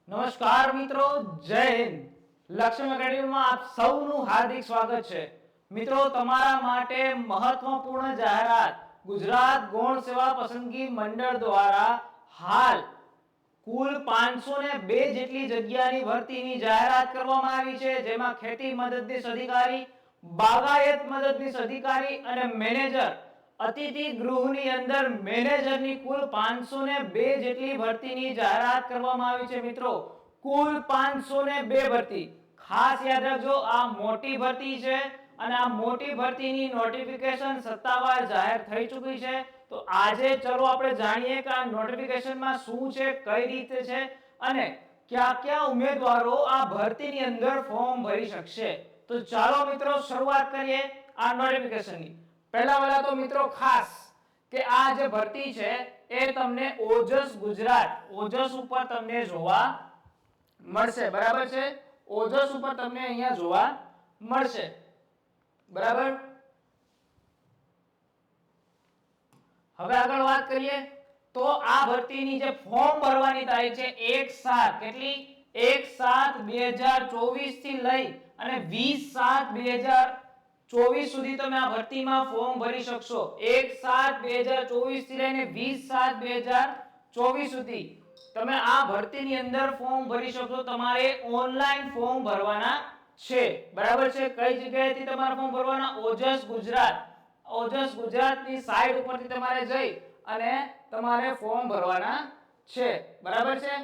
નમસ્કાર મિત્રો, જય હિન્દ. લક્ષ્મી એકેડમીમાં આપ સૌનું હાર્દિક સ્વાગત છે. મિત્રો, તમારા માટે મહત્વપૂર્ણ જાહેરાત. ગુજરાત ગૌણ સેવા પસંદગી મંડળ દ્વારા હાલ કુલ 502 જેટલી જગ્યાની ભરતીની જાહેરાત કરવામાં આવી છે, જેમાં ખેતી મદદનીશ અધિકારી, બાગાયત મદદનીશ અધિકારી અને મેનેજર, અતિથિ ગૃહની અંદર મેનેજરની કુલ 502 જેટલી ભરતીની જાહેરાત કરવામાં આવી છે. મિત્રો, કુલ 502 ભરતી. ખાસ યાદ રાખજો, આ મોટી ભરતી છે અને આ મોટી ભરતીની નોટિફિકેશન સત્તાવાર જાહેર થઈ ચૂકી છે. તો આજે ચલો આપણે જાણીએ કે આ નોટિફિકેશનમાં શું છે, કઈ રીતે છે અને કયા કયા ઉમેદવારો આ ભરતીની અંદર ફોર્મ ભરી શકશે. તો ચાલો મિત્રો શરૂઆત કરીએ આ નોટિફિકેશનની. પહેલા તો મિત્રો ખાસ કે આ જે ભરતી છે એ તમને ઓજસ ગુજરાત ઓજસ ઉપર તમને જોવા મળશે. બરાબર છે, ઓજસ ઉપર તમને અહીંયા જોવા મળશે. બરાબર. હવે આગળ વાત કરીએ તો આ ભરતીની જે ફોર્મ ભરવાની તારીખ છે 1/7 કેટલી 1/7/2024 થી લઈ અને 20/7/2024 સુધી તમે આ ભરતીમાં ફોર્મ ભરી શકશો. 1/7/2024 થી લઈને 20/7/2024 સુધી તમે આ ભરતીની અંદર ફોર્મ ભરી શકશો. તમારે ઓનલાઈન ફોર્મ ભરવાના છે. બરાબર છે. કઈ જગ્યાએથી તમારે ફોર્મ ભરવાના? ઓજસ ગુજરાતની સાઇટ ઉપરથી તમારે જઈ અને તમારે ફોર્મ ભરવાના છે. બરાબર છે.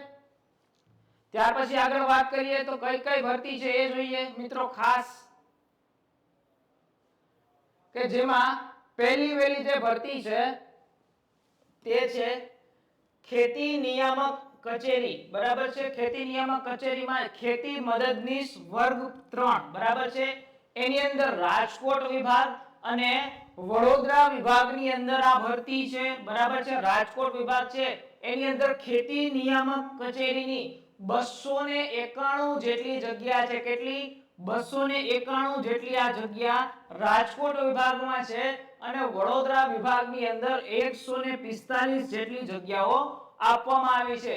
ત્યાર પછી આગળ વાત કરીએ તો કઈ કઈ ભરતી છે એ જોઈએ મિત્રો. ખાસ કે જેમાં પહેલી જે ભરતી છે તે છે ખેતી નિયામક કચેરી. બરાબર છે. ખેતી નિયામક કચેરીમાં ખેતી મદદનીશ વર્ગ 3. બરાબર છે. એની અંદર રાજકોટ વિભાગ અને વડોદરા વિભાગની અંદર આ ભરતી છે. બરાબર છે. રાજકોટ વિભાગ છે એની અંદર ખેતી નિયામક કચેરીની 291 જેટલી જગ્યા છે. કેટલી? 291 જેટલી આ જગ્યા રાજકોટ વિભાગમાં છે અને વડોદરા વિભાગની અંદર 145 જેટલી જગ્યાઓ આપવામાં આવી છે.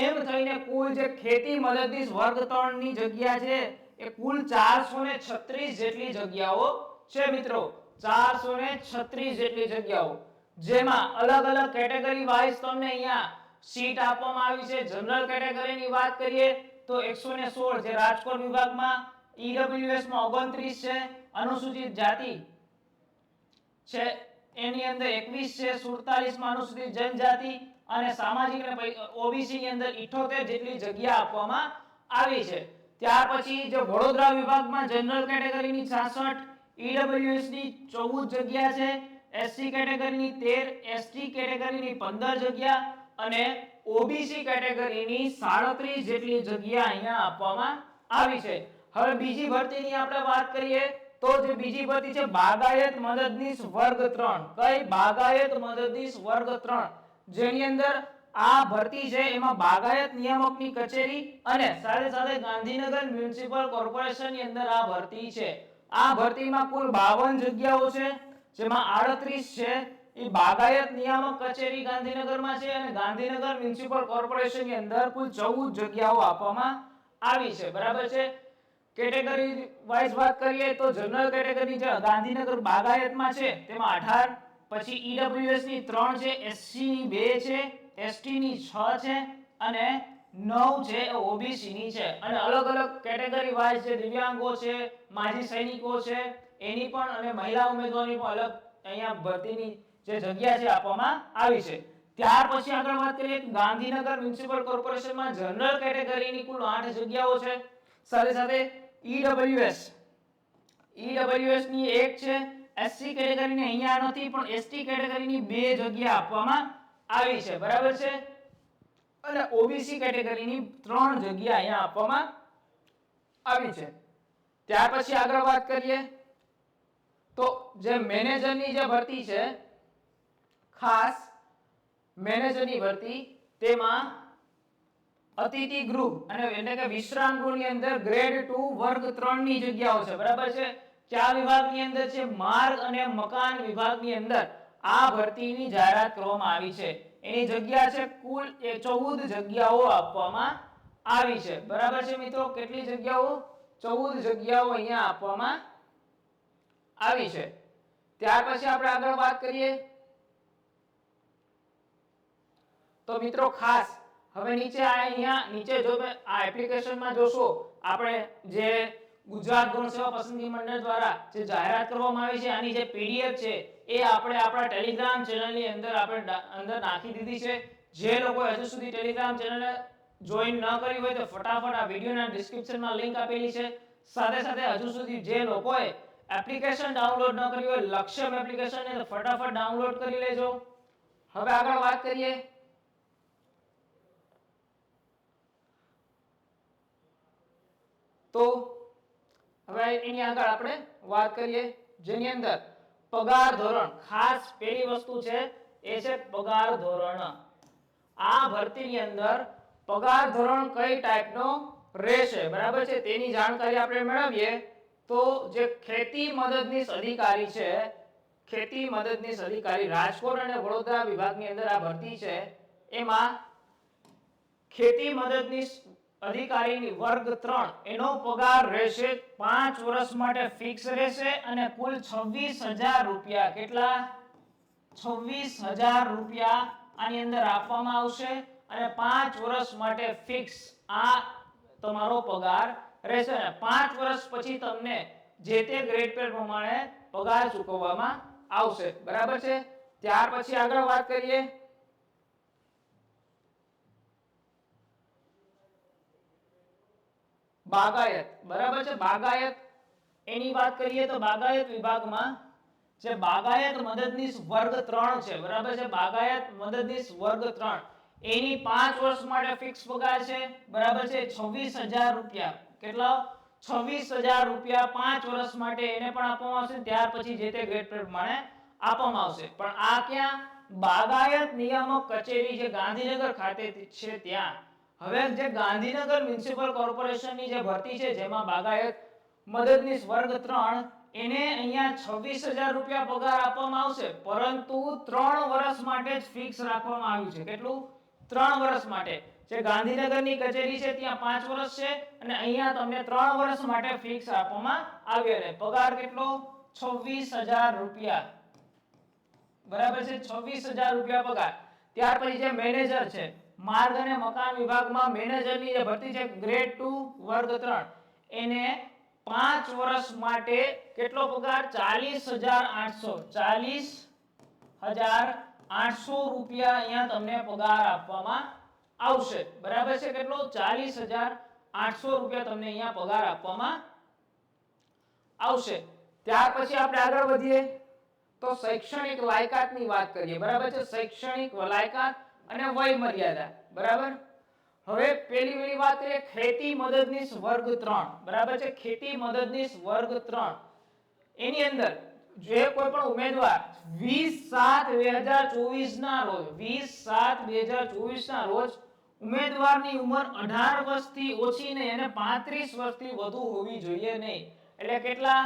એમ થઈને કુલ જે ખેતી મદદનીશ વર્ગ 3 ની જગ્યા છે એ કુલ 436 જેટલી જગ્યાઓ છે મિત્રો. 436 જેટલી જગ્યાઓ, જેમાં અલગ અલગ કેટેગરી વાઇઝ તમને અહીંયા સીટ આપવામાં આવી છે. જનરલ કેટેગરીની વાત કરીએ તો 116 જે રાજકોટ વિભાગમાં, ઈડબ્લ્યુએસ માં 29 છે, અનુસૂચિત જાતિ છે એની અંદર 21 છે, 47 માં અનુસૂચિત જનજાતિ અને સામાજિક અને ઓબીસી ની અંદર 78 જેટલી જગ્યા આપવામાં આવી છે. ત્યાર પછી જે વડોદરા વિભાગમાં જનરલ કેટેગરીની 66, ઈડબ્લ્યુએસ ની 14 જગ્યા છે, એસસી કેટેગરીની 13, એસટી કેટેગરીની 15 જગ્યા અને ઓબીસી કેટેગરીની 37 જેટલી જગ્યા અહીંયા આપવામાં આવી છે. હવે બીજી ભરતીની આપણે વાત કરીએ તો જે બીજી ભરતી છે બાગાયત મદદનીશ વર્ગ 3. કઈ? બાગાયત મદદનીશ વર્ગ 3, જેની અંદર આ ભરતી છે એમાં બાગાયત નિયામકની કચેરી અને સાથે સાથે ગાંધીનગર મ્યુનિસિપલ કોર્પોરેશનની અંદર આ ભરતી છે. આ ભરતીમાં કુલ 52 જગ્યાઓ છે, જેમાં 38 છે એ બાગાયત નિયામક કચેરી ગાંધીનગરમાં છે અને ગાંધીનગર મ્યુનિસિપલ કોર્પોરેશનની અંદર કુલ 14 જગ્યાઓ આપવામાં આવી છે. બરાબર છે. કેટેગરી વાઇઝ વાત કરીએ તો જનરલ કેટેગરી જે ગાંધીનગર બાગાયતમાં છે તેમાં 18, પછી ઈડબ્લ્યુએસ ની 3 છે, એસસી ની 2 છે, એસટી ની 6 છે અને 9 છે ઓબીસી ની છે. અને અલગ અલગ કેટેગરી વાઇઝ જે દિવ્યાંગો છે, માજી સૈનિકો છે એની પણ અને મહિલા ઉમેદવારોની પણ અલગ અહીંયા ભરતીની જે જગ્યા છે આપવામાં આવી છે. ત્યાર પછી આગળ વાત કરીએ ગાંધીનગર મ્યુનિસિપલ કોર્પોરેશનમાં જનરલ કેટેગરીની કુલ 8 જગ્યાઓ છે. સાથે સાથે ઈડબ્લ્યુએસ ની 1 છે, એસસી કેટેગરીની અહીંયા નથી પણ એસટી કેટેગરીની 2 જગ્યા આપવામાં આવી છે. બરાબર છે. અને ઓબીસી કેટેગરીની 3 જગ્યા અહીંયા આપવામાં આવી છે. ત્યાર પછી આગળ વાત કરીએ તો જે મેનેજરની જે ભરતી છે, ખાસ મેનેજરની ભરતી, તેમાં અતિથિ ગૃહ અને એટલે કે વિશ્રામ ગૃહની અંદર ગ્રેડ 2 વર્ગ 3 ની જગ્યાઓ છે. બરાબર છે. કયા વિભાગની અંદર છે? માર્ગ અને મકાન વિભાગની અંદર આ ભરતીની જાહેરાત કરવામાં આવી છે. એની જગ્યા છે કુલ 14 જગ્યાઓ આપવામાં આવી છે, બરાબર છે મિત્રો. કેટલી જગ્યાઓ? 14 જગ્યાઓ અહીંયા આપવામાં આવી છે. ત્યાર પછી આપણે આગળ વાત કરીએ તો મિત્રો ખાસ હવે નીચે અહીંયા નીચે જો આ એપ્લિકેશનમાં જોશો આપણે જે ગુજરાત ગૌણ સેવા પસંદગી મંડળ દ્વારા જે જાહેરાત કરવામાં આવી છે આની જે પીડીએફ છે એ આપણે આપણા ટેલિગ્રામ ચેનલની અંદર આપણે અંદર નાખી દીધી છે. જે લોકો હજુ સુધી ટેલિગ્રામ ચેનલને જોઈન ન કરી હોય તો ફટાફટ આ વિડિયોના ડિસ્ક્રિપ્શનમાં લિંક આપેલી છે. સાથે સાથે હજુ સુધી જે લોકોએ એપ્લિકેશન ડાઉનલોડ ન કરી હોય લક્ષ્યમ એપ્લિકેશનને તો ફટાફટ ડાઉનલોડ કરી લેજો. હવે આગળ વાત કરીએ તો હવે એની આગળ આપણે વાત કરીએ જેની અંદર પગાર ધોરણ. ખાસ પહેલી વસ્તુ છે એ છે પગાર ધોરણ. આ ભરતીની અંદર પગાર ધોરણ કઈ ટાઈપનો રહેશે, બરાબર છે, તેની જાણકારી આપણે મેળવીએ તો જે ખેતી મદદનીશ અધિકારી છે, ખેતી મદદનીશ અધિકારી રાજકોટ અને વડોદરા વિભાગની અંદર આ ભરતી છે. એમાં ખેતી મદદનીશ અધિકારીની વર્ગ 3 એનો પગાર રહેશે 5 વર્ષ માટે ફિક્સ રહેશે અને કુલ 26,000 રૂપિયા. કેટલા? 26,000 રૂપિયા આની અંદર આપવામાં આવશે અને 5 વર્ષ માટે ફિક્સ આ તમારો પગાર રહેશે અને 5 વર્ષ પછી તમને જે તે ગ્રેડ પે પ્રમાણે પગાર ચૂકવવામાં આવશે, બરાબર છે. ત્યાર પછી આગળ વાત કરીએ બાગાયત, બરાબર છે. બાગાયત એની વાત કરીએ તો બાગાયત વિભાગમાં જે બાગાયત મદદનીશ વર્ગ 3 છે, બરાબર છે, બાગાયત મદદનીશ વર્ગ 3 એની 5 વર્ષ માટે ફિક્સ પગાર છે, બરાબર છે, 26,000 રૂપિયા. કેટલા? 26,000 રૂપિયા 5 વર્ષ માટે એને પણ આપવામાં આવશે. ત્યાર પછી જે તે ગ્રેડ પ્રમાણે આપવામાં આવશે. પણ આ ક્યાં? બાગાયત નિયામક કચેરી જે ગાંધીનગર ખાતે છે ત્યાં. હવે જે ગાંધીનગર મ્યુનિસિપલ કોર્પોરેશનની જે ભરતી છે જેમાં બાગાયત મદદનીશ વર્ગ 3 એને અહીંયા 26,000 રૂપિયા પગાર આપવામાં આવશે, પરંતુ 3 વર્ષ માટે જ ફિક્સ રાખવામાં આવ્યું છે. કેટલું? 3 વર્ષ માટે. જે ગાંધીનગરની કચેરી છે ત્યાં 5 વર્ષ છે અને અહીંયા તમને 3 વર્ષ માટે ફિક્સ આપવામાં આવ્યો છે. પગાર કેટલો? 26,000 રૂપિયા, બરાબર છે, 26,000 રૂપિયા પગાર. ત્યાર પછી જે મેનેજર છે માર્ગ અને મકાન વિભાગમાં મેનેજરની જે ભરતી છે ગ્રેડ 2 વર્ગ 3 એને 5 વર્ષ માટે કેટલો પગાર? 40,800 રૂપિયા અહીંયા તમને પગાર આપવામાં આવશે, બરાબર છે. કેટલો? 40,800 રૂપિયા તમને અહીંયા પગાર આપવામાં આવશે. ત્યાર પછી આપણે આગળ વધીએ તો શૈક્ષણિક લાયકાતની વાત કરીએ, બરાબર છે. શૈક્ષણિક લાયકાત અને વય મર્યાદા, બરાબર. હવે પહેલી વાત કરીએ ખેતી મદદનીશ વર્ગ 3, બરાબર છે, ખેતી મદદનીશ વર્ગ 3 એની અંદર જે કોઈ પણ ઉમેદવાર 20/7/2024 ના રોજ 20/7/2024 ના રોજ ઉમેદવારની ઉંમર 18 વર્ષથી ઓછી નહીં અને 35 વર્ષથી વધુ હોવી જોઈએ નહીં. એટલે કેટલા?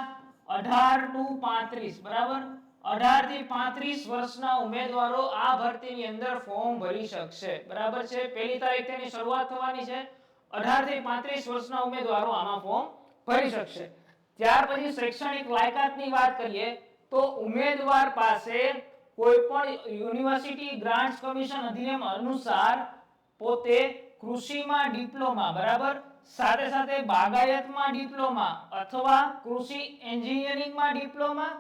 18 to 35, બરાબર. 18 થી 35 વર્ષના ઉમેદવારો આ ભરતીની અંદર ફોર્મ ભરી શકશે, બરાબર છે. પહેલી તારીખથી એની શરૂઆત થવાની છે. 18 થી 35 વર્ષના ઉમેદવારો આમાં ફોર્મ ભરી શકશે. ત્યાર પછી શૈક્ષણિક લાયકાતની વાત કરીએ તો ઉમેદવાર પાસે કોઈ પણ યુનિવર્સિટી ગ્રાન્ટ્સ કમિશન અધિનિયમ અનુસાર પોતે કૃષિમાં ડિપ્લોમા, બરાબર, સાથે સાથે બાગાયતમાં ડિપ્લોમા અથવા કૃષિ એન્જિનિયરિંગમાં ડિપ્લોમા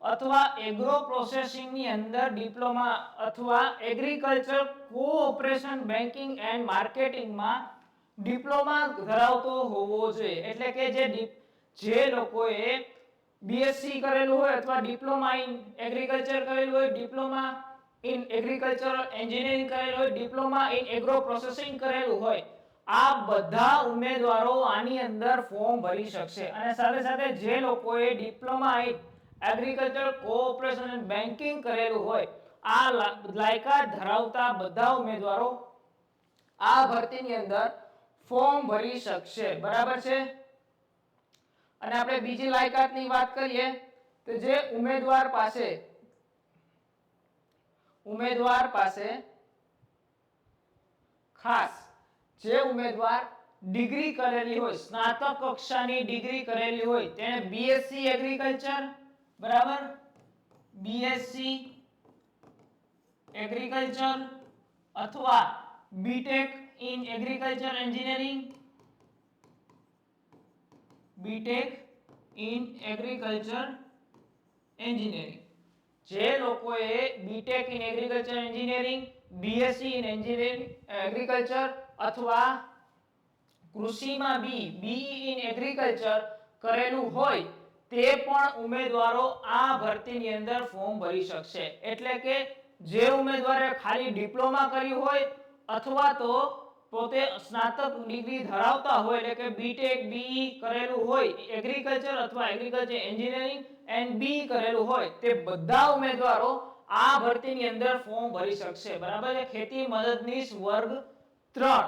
અથવા એગ્રો પ્રોસેસિંગની અંદર ડિપ્લોમા અથવા એગ્રીકલ્ચર કોઓપરેશન બેન્કિંગ એન્ડ માર્કેટિંગમાં ડિપ્લોમા ધરાવતો હોવો જોઈએ. એટલે કે જે લોકોએ બીએસસી કરેલું હોય અથવા ડિપ્લોમા ઇન એગ્રીકલ્ચર કરેલું હોય, ડિપ્લોમા ઇન એગ્રીકલ્ચર એન્જિનિયરિંગ કરેલું હોય, ડિપ્લોમા ઇન એગ્રો પ્રોસેસિંગ કરેલું હોય, આ બધા ઉમેદવારો આની અંદર ફોર્મ ભરી શકશે. અને સાથે સાથે જે લોકોએ diploma in agriculture cooperation and banking કરેલું હોય આ લાયકાત ધરાવતા બધા ઉમેદવારો આ ભરતીની અંદર ફોર્મ ભરી શકશે, બરાબર છે. અને આપણે બીજી લાયકાતની વાત કરીએ તો જે ઉમેદવાર પાસે ખાસ જે ઉમેદવાર ડિગ્રી કરેલી હોય, સ્નાતક કક્ષાની ડિગ્રી કરેલી હોય તેને બીએસસી એગ્રીકલ્ચર, બરાબર, બીએસસી એગ્રીકલ્ચર અથવા BTech in agriculture engineering, BTech in agriculture engineering. જે લોકોએ BTech in agriculture engineering, BSc in engineering agriculture અથવા કૃષિમાં બીઈ ઇન એગ્રીકલ્ચર કરેલું હોય તે પણ ઉમેદવારો આ ભરતીની અંદર ફોર્મ ભરી શકશે. એટલે કે જે ઉમેદવારે ખાલી ડિપ્લોમા કર્યું હોય અથવા તો પોતે સ્નાતક ડિગ્રી ધરાવતા હોય એટલે કે બીટેક બીઈ કરેલું હોય એગ્રીકલ્ચર અથવા એગ્રીકલ્ચર એન્જિનિયરિંગ એન્ડ બી કરેલું હોય તે બધા ઉમેદવારો આ ભરતીની અંદર ફોર્મ ભરી શકશે. બરાબર છે. ખેતી મદદનીશ વર્ગ 3.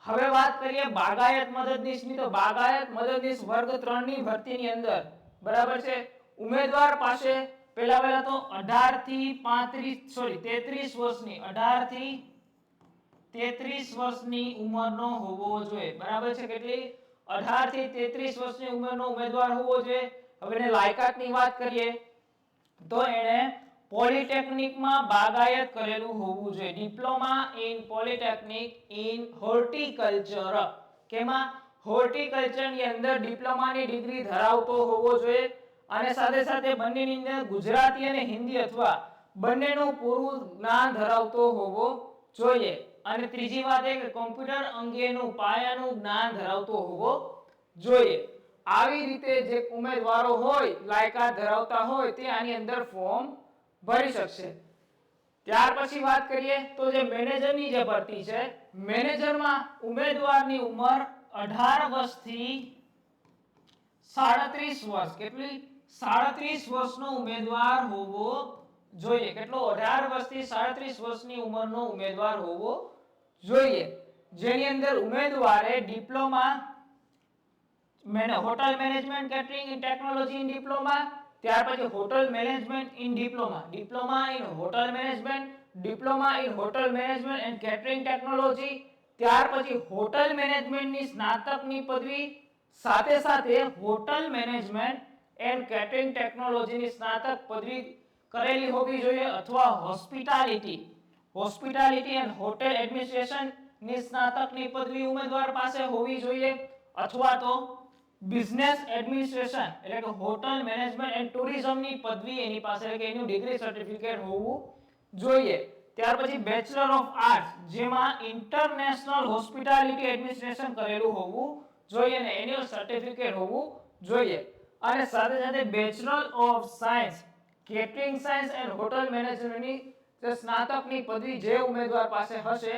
હવે વાત કરીએ બાગાયત મદદનીશની. તો બાગાયત મદદનીશ વર્ગ 3 ની ભરતીની અંદર બરાબર છે ઉમેદવાર પાસે પહેલા તો 18 થી 33 વર્ષની 18 થી 33 વર્ષની ઉંમરનો હોવો જોઈએ. બરાબર છે. કેટલી? 18 થી 33 વર્ષની ઉંમરનો ઉમેદવાર હોવો જોઈએ. હવે એને લાયકાતની વાત કરીએ તો એને પોલિટેકનિકમાં બાગાયત કરેલું હોવું જોઈએ. Diploma in polytechnic in horticulture. કેમાં? હોર્ટિકલ્ચરની અંદર ડિપ્લોમાની ડિગ્રી ધરાવતો હોવો જોઈએ અને સાથે સાથે બંનેની અંદર ગુજરાતી અને હિન્દી અથવા બંનેનું પૂરું જ્ઞાન ધરાવતો હોવો જોઈએ. અને ત્રીજી વાત એ કે કોમ્પ્યુટર અંગેનું પાયાનું જ્ઞાન ધરાવતો હોવો જોઈએ. આવી રીતે જે ઉમેદવારો હોય લાયકાત ધરાવતા હોય તે આની અંદર ફોર્મ ભરી શકશે. ત્યાર પછી વાત કરીએ તો જે મેનેજરની જે ભરતી છે મેનેજરમાં ઉમેદવારની ઉંમર 18 વર્ષથી 37 વર્ષ. કેટલી? 37 વર્ષનો ઉમેદવાર હોવો જોઈએ. કેટલો? 18 વર્ષથી 37 વર્ષની ઉંમરનો ઉમેદવાર હોવો જોઈએ. જેની અંદર ઉમેદવારે diploma hotel management catering in technology in diploma, ત્યાર પછી hotel management in diploma, diploma in hotel management, diploma in hotel management and catering technology, ત્યાર પછી હોટલ મેનેજમેન્ટની સ્નાતકની પદવી સાથે સાથે હોટલ મેનેજમેન્ટ એન્ડ કેટરિંગ ટેકનોલોજીની સ્નાતક પદવી કરેલી હોવી જોઈએ અથવા હોસ્પિટાલિટી એન્ડ હોટેલ એડમિનિસ્ટ્રેશન ની સ્નાતકની પદવી ઉમેદવાર પાસે હોવી જોઈએ અથવા તો બિઝનેસ એડમિનિસ્ટ્રેશન એટલે કે હોટલ મેનેજમેન્ટ એન્ડ ટુરિઝમની પદવી એની પાસે એટલે કે એનું ડિગ્રી સર્ટિફિકેટ હોવું જોઈએ. ત્યાર પછી બેચલર ઓફ આર્ટ્સ જેમાં ઇન્ટરનેશનલ હોસ્પિટાલિટી એડમિનિસ્ટ્રેશન કરેલું હોવું જોઈએ અને એનું સર્ટિફિકેટ હોવું જોઈએ. અને સાથે સાથે bachelor of science catering science and hotel મેનેજમેન્ટની જે સ્નાતકની પદવી જે ઉમેદવાર પાસે હશે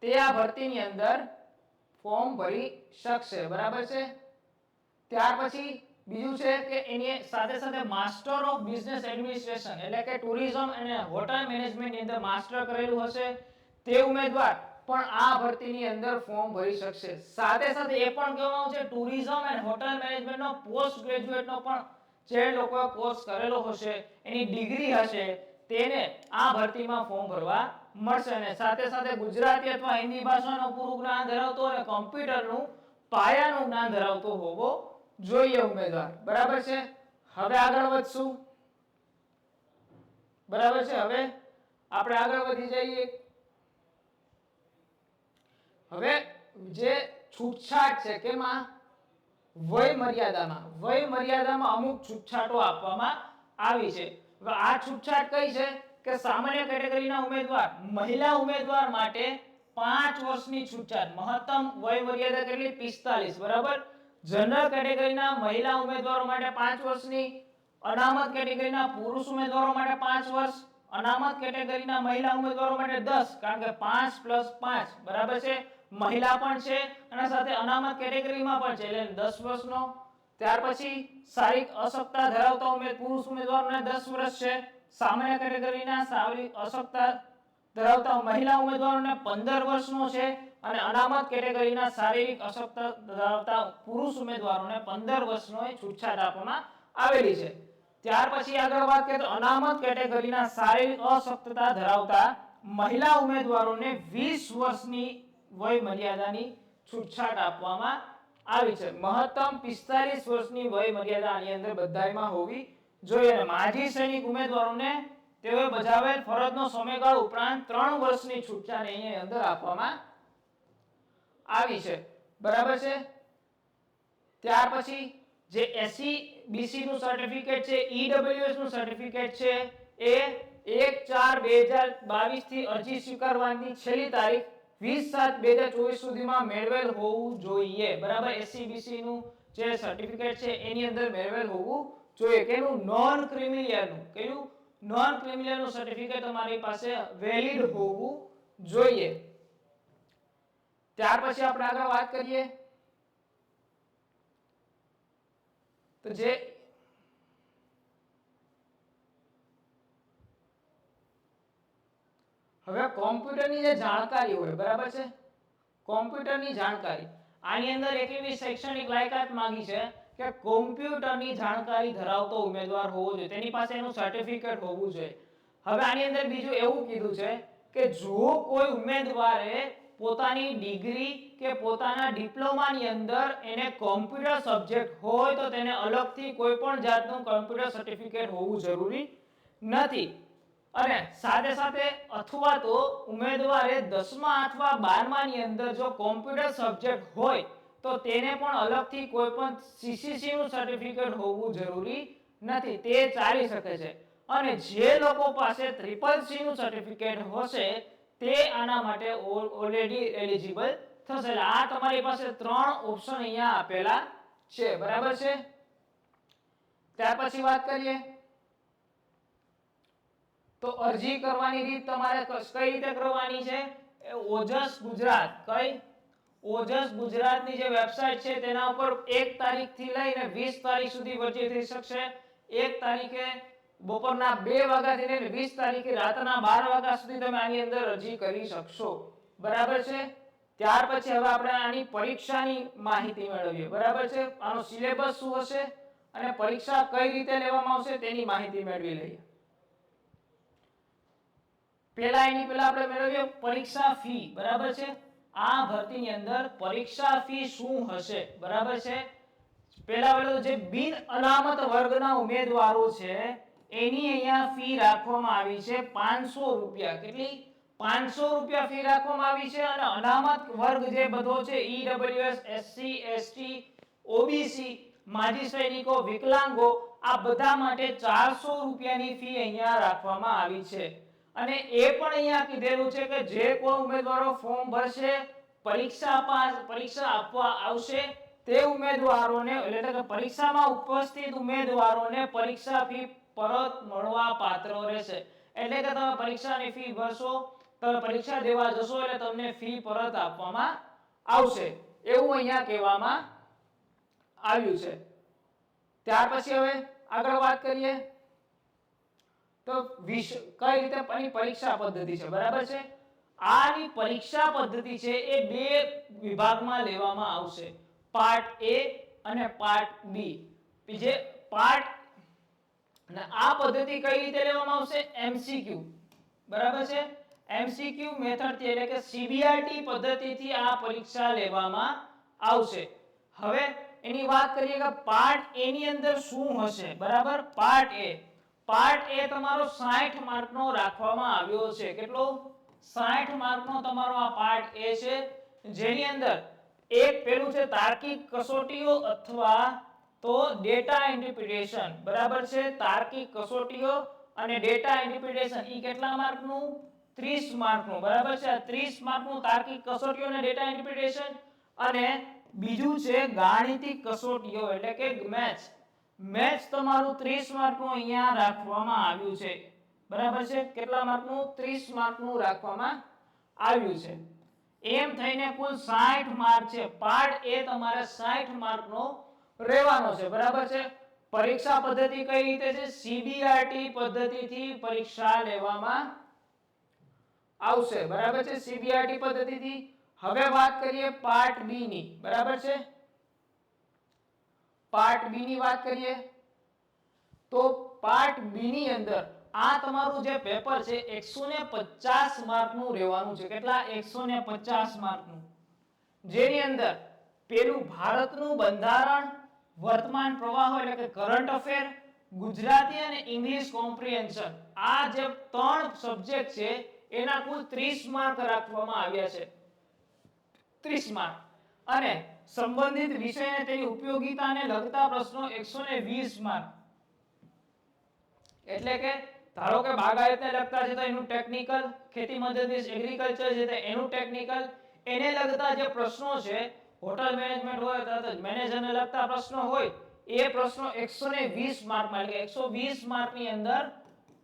તે આ ભરતીની અંદર ફોર્મ ભરી શકશે. બરાબર છે. ત્યાર પછી બીજું છે કે એની સાથે સાથે માસ્ટર ઓફ બિઝનેસ એડમિનિસ્ટ્રેશન એટલે કે ટુરિઝમ અને હોટલ મેનેજમેન્ટની અંદર માસ્ટર કરેલું હશે તે ઉમેદવાર પણ આ ભરતીની અંદર ફોર્મ ભરી શકશે. સાથે સાથે એ પણ કહેવાનું છે ટુરિઝમ અને હોટલ મેનેજમેન્ટનો પોસ્ટ ગ્રેજ્યુએટનો પણ જે લોકોએ કોર્સ કરેલો હશે એની ડિગ્રી હશે તેને આ ભરતીમાં ફોર્મ ભરવા મળશે. અને સાથે સાથે ગુજરાતી અથવા હિન્દી ભાષાનું પૂરું જ્ઞાન ધરાવતો અને કોમ્પ્યુટરનું પાયાનું જ્ઞાન ધરાવતો હોવો જોઈએ ઉમેદવાર. બરાબર છે. હવે આગળ વધશું. બરાબર છે. હવે આપણે આગળ વધી જઈએ. હવે જે છૂટછાટ છે કેમાં? વય મર્યાદામાં અમુક છૂટછાટો આપવામાં આવી છે. હવે આ છૂટછાટ કઈ છે કે સામાન્ય કેટેગરીના ઉમેદવાર મહિલા ઉમેદવાર માટે 5 વર્ષની છૂટછાટ. મહત્તમ વય મર્યાદા કેટલી? 45. બરાબર. જનરલ કેટેગરીના મહિલા ઉમેદવારો માટે 5 વર્ષની, અનામત કેટેગરીના પુરુષ ઉમેદવારો માટે 5 વર્ષ, અનામત કેટેગરીના મહિલા ઉમેદવારો માટે 10 કારણ કે 5 + 5 બરાબર છે. મહિલા પણ છે અને સાથે અનામત કેટેગરીમાં પણ છે એટલે 10 વર્ષનો. ત્યાર પછી શારીરિક અશક્તતા ધરાવતા પુરુષ ઉમેદવારોને 10 વર્ષ છે. સામાન્ય કેટેગરીના શારીરિક અશક્તતા ધરાવતા મહિલા ઉમેદવારોને 15 વર્ષનો છે અને અનામત કેટેગરીના શારીરિક અશક્તતા ધરાવતા પુરુષ ઉમેદવારોને 15 વર્ષનો છૂટછાટ આપવામાં આવેલી છે. ત્યાર પછી આગળ વાત કરીએ તો અનામત કેટેગરીના શારીરિક અશક્તતા ધરાવતા મહિલા ઉમેદવારોને 20 વર્ષની વય મર્યાદાની છૂટછાટ આપવામાં આવી છે. મહત્તમ 45 વર્ષની વય મર્યાદા આની અંદર બધાયમાં હોવી જોઈએ. માજી સૈનિક ઉમેદવારોને તેઓએ બજાવેલ ફરજનો સમયગાળો ઉપરાંત 3 વર્ષની છૂટછાટ એની અંદર આપવામાં આવી છે. બરાબર છે. ત્યાર પછી જે એસસી બીસી નું સર્ટિફિકેટ છે, ઈડબ્લ્યુએસ નું સર્ટિફિકેટ છે, એ 1/4/2022 થી અરજી સ્વીકારવાની છેલ્લી તારીખ 20/7/2024 સુધીમાં મેળવેલ હોવું જોઈએ. બરાબર. એસસી બીસી નું જે સર્ટિફિકેટ છે એની અંદર મેળવેલ હોવું જોઈએ. કેનું? નોન ક્રિમિલિયરનું. કયું? નોન ક્રિમિલિયરનું સર્ટિફિકેટ તમારી પાસે વેલિડ હોવું જોઈએ. ત્યાર પછી આપણે આગળ વાત કરીએ તો જે હવે કોમ્પ્યુટરની જે જાણકારી હોય, બરાબર છે, કોમ્પ્યુટરની જાણકારી આની અંદર એક એવી શૈક્ષણિક લાયકાત માંગી છે કે કોમ્પ્યુટરની જાણકારી ધરાવતો ઉમેદવાર હોવો જોઈએ, તેની પાસે એનું સર્ટિફિકેટ હોવું જોઈએ. હવે આની અંદર બીજું એવું કીધું છે કે જો કોઈ ઉમેદવારે પોતાની ડિગ્રી કે પોતાના ડિપ્લોમાની અંદર એને કોમ્પ્યુટર સબ્જેક્ટ હોય તો તેને અલગથી કોઈ પણ જાતનું કોમ્પ્યુટર સર્ટિફિકેટ હોવું જરૂરી નથી. અને સાથે સાથે અથવા તો ઉમેદવારે 10મા અથવા 12મા ની અંદર જો કોમ્પ્યુટર સબ્જેક્ટ હોય તો તેને પણ અલગથી કોઈ પણ સીસીસી નું સર્ટિફિકેટ હોવું જરૂરી નથી, તે ચાલી શકે છે. અને જે લોકો પાસે CCC નું સર્ટિફિકેટ હશે તે આના માટે ઓલરેડી એલિજિબલ થશે. એટલે આ તમારી પાસે 3 ઓપ્શન અહીંયા આપેલા છે. બરાબર છે. ત્યાર પછી વાત કરીએ તો અરજી કરવાની રીત તમારે કઈ રીતે કરવાની છે? ઓજસ ગુજરાત, કઈ? ઓજસ ગુજરાતની જે વેબસાઈટ છે તેના ઉપર 1 તારીખથી લઈને 20 તારીખ સુધી અરજી થઈ શકશે. 1 તારીખે બપોરના 2 વાગ્યાથી લઈને 20 તારીખે રાતના 12 વાગ્યા સુધી તમે આની અંદર અરજી કરી શકશો. બરાબર છે. ત્યાર પછી હવે આપણે આની પરીક્ષાની માહિતી મેળવીએ. બરાબર છે. આનો સિલેબસ શું હશે અને પરીક્ષા કઈ રીતે લેવામાં આવશે તેની માહિતી મેળવી લઈએ. એની પહેલા આપણે મેળવીએ પરીક્ષા ફી. બરાબર છે. આ ભરતીની અંદર પરીક્ષા ફી શું હશે? બરાબર છે. પહેલા જે બિન અનામત વર્ગના ઉમેદવારો છે એની અહીંયા ફી રાખવામાં આવી છે 500 રૂપિયા. કેટલી? 500 રૂપિયા ફી રાખવામાં આવી છે. અને અનામત વર્ગ જે બધો છે ઈડબ્લ્યુએસ, એસસી, એસટી, ઓબીસી, માજી સૈનિકો, વિકલાંગો, આ બધા માટે 400 રૂપિયાની ફી અહીંયા રાખવામાં આવી છે. અને એ પણ અહીંયા કીધેલું છે કે જે કોઈ ઉમેદવારો ફોર્મ ભરશે, પરીક્ષા આપવા આવશે તે ઉમેદવારોને, એટલે કે પરીક્ષામાં ઉપસ્થિત ઉમેદવારોને પરીક્ષા ફી પરત મળવા પાત્ર રહેશે. એટલે કે તમે પરીક્ષાની ફી ભરશો, તમે પરીક્ષા દેવા જશો એટલે તમને ફી પરત આપવામાં આવશે, એવું અહીંયા કહેવામાં આવ્યું છે. ત્યાર પછી હવે આગળ વાત કરીએ તો કઈ રીતે પરીક્ષા પદ્ધતિ છે. બરાબર છે. આની પરીક્ષા પદ્ધતિ છે એ 2 વિભાગમાં લેવામાં આવશે, પાર્ટ A અને પાર્ટ B. જે પાર્ટ અને આ પદ્ધતિ કઈ રીતે લેવામાં આવશે? MCQ. બરાબર છે. MCQ મેથડ થી, એટલે કે CBRT પદ્ધતિથી આ પરીક્ષા લેવામાં આવશે. હવે એની વાત કરીએ કે પાર્ટ A ની અંદર શું હશે. બરાબર. પાર્ટ A તમારો 60 માર્કનો રાખવામાં આવ્યો છે. કેટલો? 60 માર્કનો તમારો આ પાર્ટ A છે, જેની અંદર એક પેલું છે તાર્કિક કસોટીઓ અથવા તો ડેટા ઇન્ટરપ્રિટેશન. બરાબર છે. તાર્કિક કસોટીઓ અને ડેટા ઇન્ટરપ્રિટેશન ઈ કેટલા માર્કનું? 30 માર્કનું. બરાબર છે. 30 માર્કનું તાર્કિક કસોટીઓ અને ડેટા ઇન્ટરપ્રિટેશન. અને બીજું છે ગાણિતિક કસોટીઓ, એટલે કે મેથ્સ તમારું 30 માર્કનું અહીંયા રાખવામાં આવ્યું છે. બરાબર છે. કેટલા માર્કનું? 30 માર્કનું રાખવામાં આવ્યું છે. એમ થઈને કુલ 60 માર્ક છે. પાર્ટ A તમારે 60 માર્કનો રહેવાનો છે. બરાબર છે. પરીક્ષા પદ્ધતિ કઈ રીતે છે? CBRT પદ્ધતિથી પરીક્ષા લેવામાં આવશે. બરાબર છે. CBRT પદ્ધતિથી. હવે વાત કરીએ પાર્ટ B ની. બરાબર છે. પાર્ટ B ની વાત કરીએ તો પાર્ટ B ની અંદર આ તમારું જે પેપર છે 150 માર્કનું રહેવાનું છે. કેટલા? 150 માર્કનું. જેની અંદર પેલું ભારતનું બંધારણ, વર્તમાન પ્રવાહો એટલે કે કરંટ અફેર, ગુજરાતી અને ઇંગ્લિશ કોમ્પ્રિહેન્શન, આ જે 3 સબ્જેક્ટ છે એના કુલ 30 માર્ક રાખવામાં આવ્યા છે. 30 માર્ક. અને સંબંધિત વિષય અને તેની ઉપયોગિતાને લગતા પ્રશ્નો 120 માર્ક. એટલે કે ધારો કે બાગાયતને લગતા છે તો એનું ટેકનિકલ, ખેતી મદદનીશ એગ્રીકલ્ચર છે તો એનું ટેકનિકલ, એને લગતા જે પ્રશ્નો છે, હોટલ મેનેજમેન્ટ હોય તો મેનેજરને લગતા પ્રશ્નો હોય, એ પ્રશ્નો 120 માર્કમાં, એટલે 120 માર્કની અંદર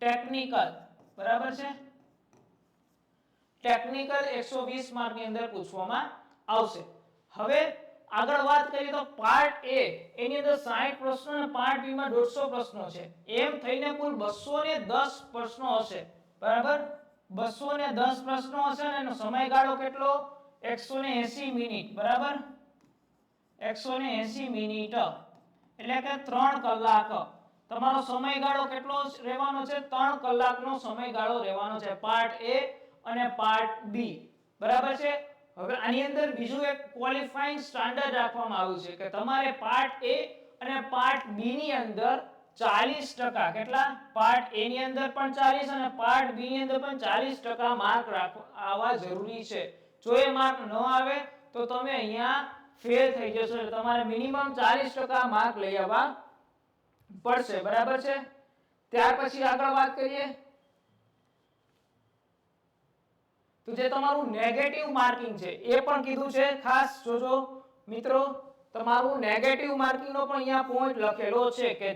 ટેકનિકલ, બરાબર છે, ટેકનિકલ 120 માર્કની અંદર પૂછવામાં આવશે. હવે આગળ વાત કરીએ તો પાર્ટ એ એની અંદર 60 પ્રશ્નો અને પાર્ટ બી માં 150 પ્રશ્નો છે. એમ થઈને કુલ 210 પ્રશ્નો હશે. બરાબર, 210 પ્રશ્નો હશે અને એનો સમયગાળો કેટલો? 180 મિનિટ. બરાબર, 180 મિનિટ એટલે કે 3 કલાક. તમારો સમયગાળો કેટલો રહેવાનો છે? 3 કલાકનો સમયગાળો રહેવાનો છે પાર્ટ એ અને પાર્ટ બી. બરાબર છે. હવે આની અંદર બીજું એક ક્વોલિફાઇંગ સ્ટાન્ડર્ડ રાખવામાં આવ્યું છે કે તમારે પાર્ટ એ અને પાર્ટ બી ની અંદર 40%, કેટલા? પાર્ટ એ ની અંદર પણ 40 અને પાર્ટ બી ની અંદર પણ 40% માર્ક આવવા જરૂરી છે. જો એ માર્ક ન આવે તો તમે અહીંયા ફેલ થઈ જશો. એટલે તમારે મિનિમમ 40% માર્ક લઈ આવવા પડશે. બરાબર છે. ત્યાર પછી આગળ વાત કરીએ તો જે તમારું નેગેટિવ માર્કિંગ છે એ પણ કીધું છે. ખાસ જોજો મિત્રો, તમારું નેગેટિવ માર્કિંગ નો પણ અહીંયા પોઈન્ટ લખેલો છે કે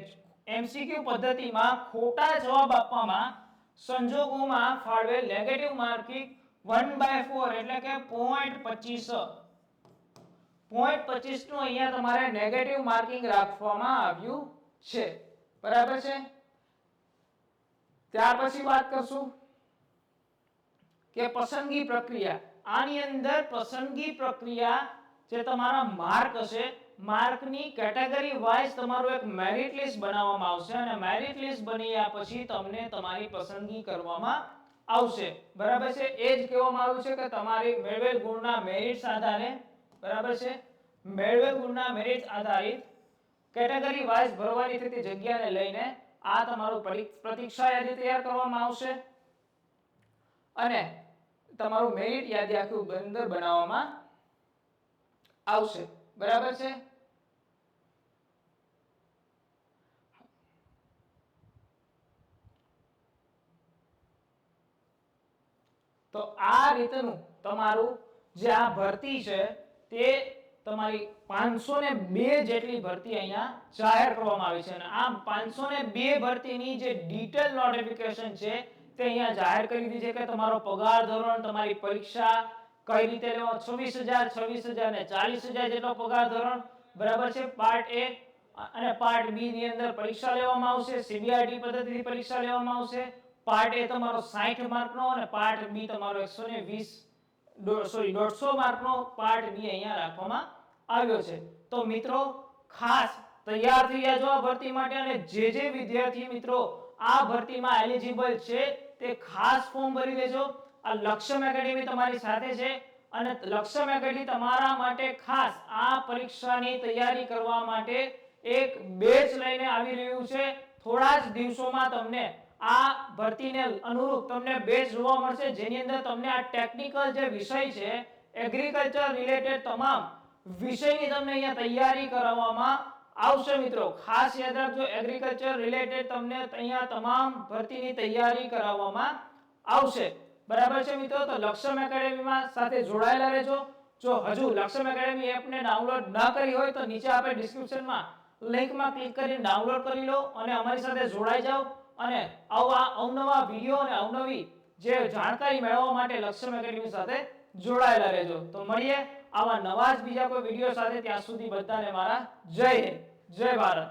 એમસીક્યુ પદ્ધતિમાં ખોટા જવાબ આપવામાં સંજોગોમાં ફાળવેલ નેગેટિવ માર્કિંગ 1/4 એટલે કે 0.25 નું અહીંયા તમારે નેગેટિવ માર્કિંગ રાખવામાં આવ્યું છે. બરાબર છે. ત્યાર પછી વાત કરશું કે પસંદગી પ્રક્રિયા. આની અંદર પસંદગી પ્રક્રિયા જે તમારા માર્ક હશે, માર્કની કેટેગરી વાઇઝ તમારું એક મેરિટ લિસ્ટ બનાવવામાં આવશે અને મેરિટ લિસ્ટ બન્યા પછી તમને તમારી પસંદગી કરવામાં આવશે. બરાબર છે. એ જ કહેવામાં આવ્યું છે કે તમારી મેળવેલ ગુણના મેરિટ્સ આધારે, બરાબર છે, મેળવેલ ગુણના મેરિટ આધારિત કેટેગરી વાઇઝ ભરવાની થતી જગ્યાને લઈને આ તમારું પ્રતીક્ષા યાદી તૈયાર કરવામાં આવશે અને તમારું મેરિટ યાદી આખું અંદર બનાવવામાં આવશે. બરાબર છે. તો આ રીતનું તમારું જે આ ભરતી છે તે તમારી 502 જેટલી ભરતી અહીંયા જાહેર કરવામાં આવી છે અને આમ 502 ભરતીની જે ડિટેલ નોટિફિકેશન છે તે અહીંયા જાહેર કરી દીધી છે કે તમારો પગાર ધોરણ, તમારી પરીક્ષા કઈ રીતે લેવો, 26,000, 26,000 ને 40,000 જેટલો પગાર ધોરણ. બરાબર છે. પાર્ટ એ અને પાર્ટ બી ની અંદર પરીક્ષા લેવામાં આવશે, સીબીઆરટી પદ્ધતિથી પરીક્ષા લેવામાં આવશે. પાર્ટ એ તમારો 60 માર્કનો અને પાર્ટ બી તમારો 150 માર્કનો પાર્ટ બી અહીંયા રાખવામાં આવ્યો છે. તો મિત્રો ખાસ તૈયાર થઈ જાજો આ ભરતી માટે અને જે વિદ્યાર્થી મિત્રો આ ભરતીમાં એલિજિબલ છે તે ખાસ ફોર્મ ભરી દેજો. આ લક્ષ્યમ એકેડેમી તમારી સાથે છે અને લક્ષ્યમ એકેડેમી તમારા માટે ખાસ આ પરીક્ષાની તૈયારી કરવા માટે એક બેચ લઈને આવી રહ્યું છે. થોડા જ દિવસોમાં તમને આ ભરતીને અનુરૂપ તમને બેચ જોવા મળશે જેની અંદર તમને આ ટેકનિકલ જે વિષય છે, એગ્રીકલ્ચર રિલેટેડ તમામ વિષયની તમને અહીંયા તૈયારી કરાવવામાં આવશે. મિત્રો ખાસ યાદ રાખજો, એગ્રીકલ્ચર રિલેટેડ તમને અહીંયા તમામ ભરતીની તૈયારી કરાવવામાં આવશે. બરાબર છે મિત્રો. તો લક્ષ્યમ એકેડેમીમાં સાથે જોડાયેલા રહેજો. જો હજુ લક્ષ્યમ એકેડેમી એપને ડાઉનલોડ ન કરી હોય તો નીચે આપણે ડિસ્ક્રિપ્શનમાં લિંકમાં ક્લિક કરીને ડાઉનલોડ કરી લો અને અમારી સાથે જોડાઈ જાઓ અને આવા અવનવા વિડીયો અને અવનવી જે જાણકારી મેળવવા માટે લક્ષ્યમ એકેડેમી સાથે જોડાયેલા રહેજો. તો મળીએ આવા નવા જ બીજા કોઈ વિડીયો સાથે. ત્યાં સુધી બધાને મારા જય હિન્દ, જય ભારત.